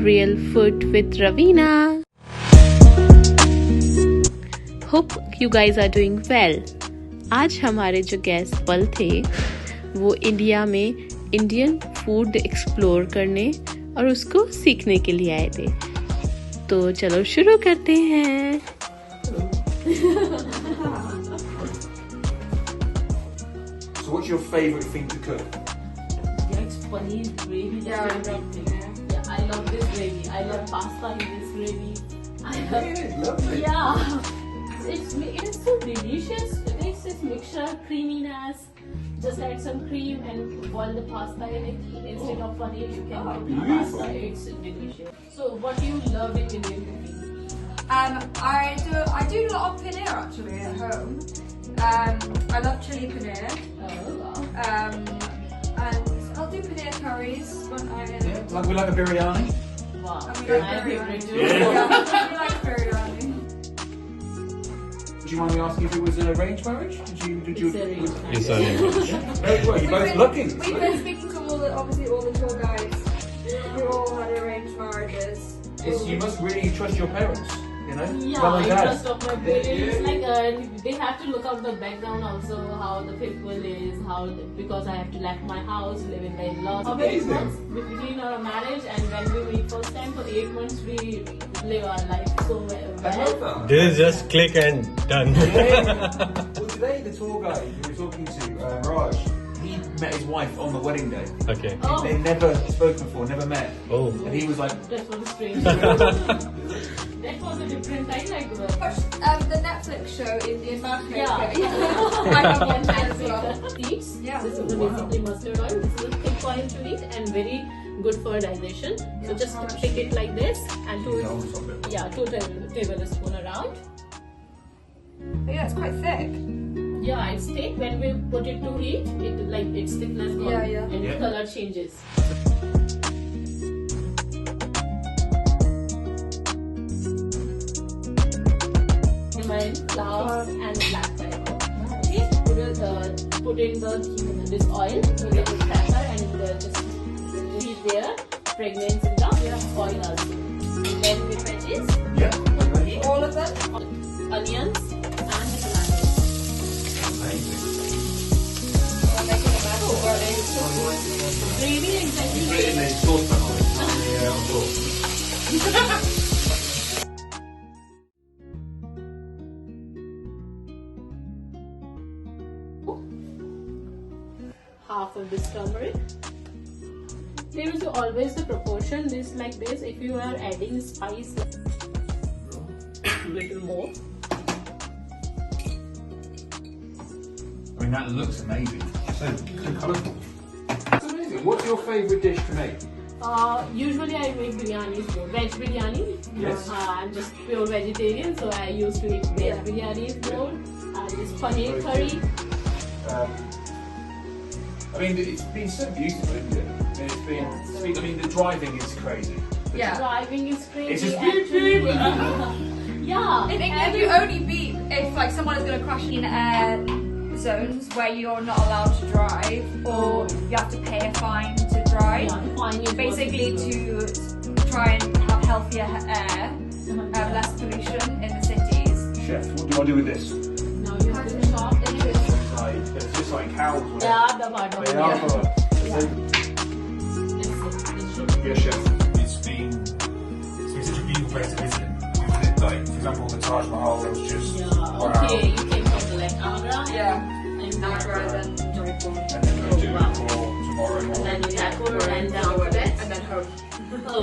Real Food with Ravina. Hope you guys are doing well. आज हमारे जो guest पल थे वो इंडिया में इंडियन फूड एक्सप्लोर करने और उसको सीखने के लिए आए थे. तो चलो शुरू करते हैं. So what's your favourite thing to cook? It's paneer gravy. Yeah, I love this gravy. I love pasta in this gravy. Lovely. Yeah, it is so delicious. It is this mixture, creaminess. Just add some cream and boil the pasta in it. Instead of paneer, you can put pasta. It's delicious. So, what do you love in Indian cooking? I do a lot of paneer actually at home. I love chili paneer. Oh, wow. And I'll do paneer curries when I'm We like a biryani. Wow. And we like My biryani. favorite too. Yeah. We like biryani. Do you mind me asking if it was an arranged marriage? Did you? It's arranged marriage. It's arranged. Very well. You're both looking. We've been speaking to all the tour guides who all had arranged marriages. You must really trust your parents. You know. Yeah, Mum and I Dad. trust of my parents. Like they have to look out the background also, how the people is, because I have to leave my house, live in the in-laws. For 8 months between our marriage and when we meet first time, for 8 months we live our life so well. I love that. This is just click and done. Well, today the tour guide we were talking to, Raj, he met his wife on the wedding day. Okay. Oh, They'd never spoken before, never met. Oh. And he was like, that was strange. That was a different time, like The Netflix show Indian Market. Yeah. I have one as well. Seeds. Yeah. This is basically mustard oil. This is a thick oil to eat and very good for digestion. So just pick it like this and two tablespoon around. Yeah, it's quite thick. Yeah, it's thick. When we put it to heat, its thickness goes and Yeah. color changes. Flour and black pepper. Okay, put in this oil with the pepper and just heat there. Fragrance in the oil also. Then the veggies. yeah. All of them. Onions and the tomatoes. Amazing. I'm making a mess already. Gravy exactly. In the saucepan on it. Yeah, of course. Half of this turmeric. There is always the proportion this like this. If you are adding spice, little more. I mean, that looks amazing. So colourful. That's amazing. What's your favourite dish to make? Usually I make biryanis, veg biryani. Yes. I'm just pure vegetarian, so I used to eat veg biryanis more. This paneer curry. I mean, it's been so beautiful, isn't it? And it's been. I mean, the driving is crazy. Yeah. Driving is crazy. It's just actually. Yeah. In England, you only beep if like someone is going to crash in air zones where you're not allowed to drive, or you have to pay a fine to drive. Yeah, fine is Basically, to try and have healthier air, less pollution in the cities. Chef, what do I do with this? Now you have to chop it. It's just like cows. Where Yeah, the bottom. they are for. Yeah, chef. It's been such a beautiful place to visit. We visited, like, for example, the Taj Mahal. It was just Yeah. Okay, you came from the like Agra. Yeah. And Niagara, then Joyful, And then we'll do it for tomorrow And morning. then Jaipur and down to that. and then home. Oh.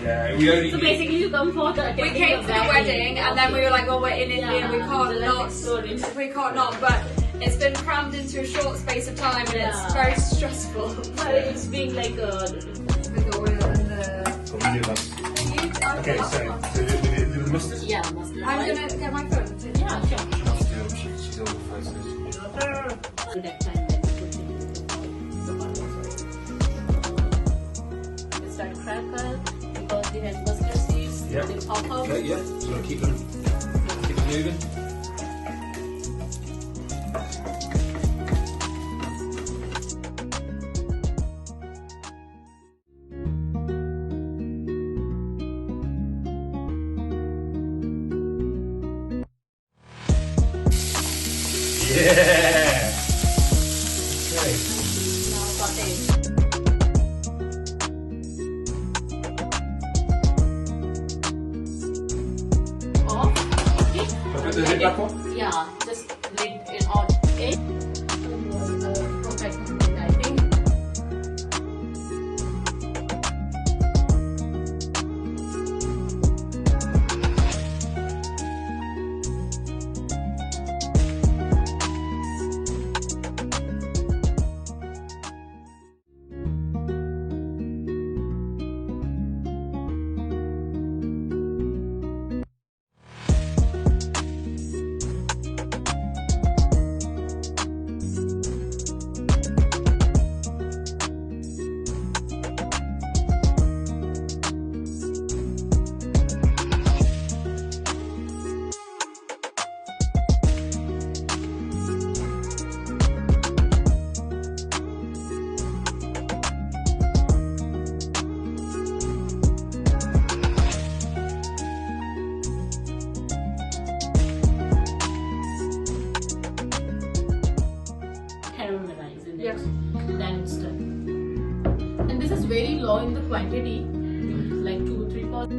Yeah, we only. So basically you come for the We came to the wedding, and then we were like, "Oh, we're in India. We can't not. We can't not." But it's been crammed into a short space of time, and it's very stressful. But it's being like With the oil and the. Okay, so the mustard. yeah, mustard I'm oil. gonna get my phone. Yeah, sure. She's all the faces. To that time when you put it in the bottom. You start crackle because they have mustard seeds. Yeah. They pop out. Okay, yeah. So keep them moving. Yeah. Okay. Now saute. Off. Okay. Put the lid back on. Yeah, just lid it on. Okay. Perfect. I think. Caramelize in it. Yes. Then it's done. And this is very low in the quantity, like 2-3 pots.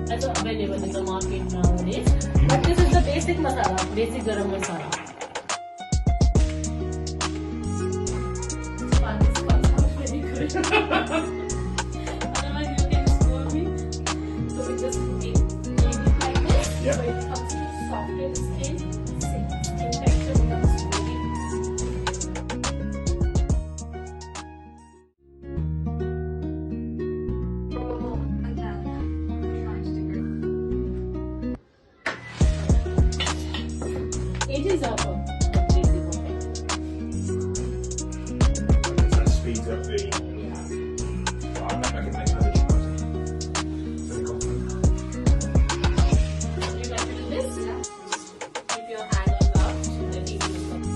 Also available in the market nowadays. But this is the basic masala, basic garam masala. This very good. Otherwise you can scold me. So we just make it like this. Yeah. So it comes to soften the skin. Skin texture becomes really. And then trying to do It is our completely perfect. That speeds up the. Yeah. I'm not going to make another chapati. Very confident. You like to do this? Yeah. Keep your hand on top. Then you can stop. it.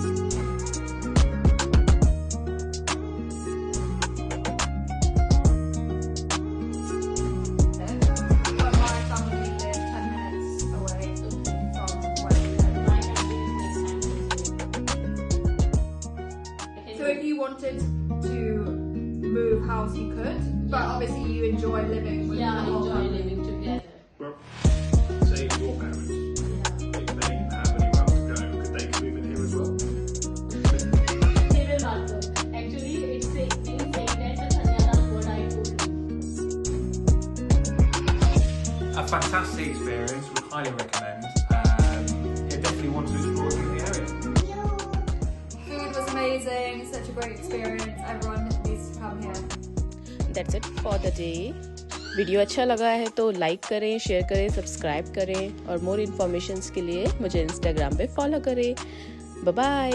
But my family live 10 minutes away from where we live. My family is next time. So if you wanted to move house, you could. But obviously you enjoy living with Yeah, the I whole enjoy family. living together. Well, say your parents, if they didn't have anywhere else to go, could they move in here as well? They will not go. Actually, it's saying that the Thanyana what I told you. A fantastic experience. We highly recommend. Definitely want to explore in the area. Food was amazing, such a great experience. Everyone needs to come here. That's it for the day. Video अच्छा लगा है तो like करें, share करें, subscribe करें और मोर informations के लिए मुझे इंस्टाग्राम पे फॉलो करें। Bye bye.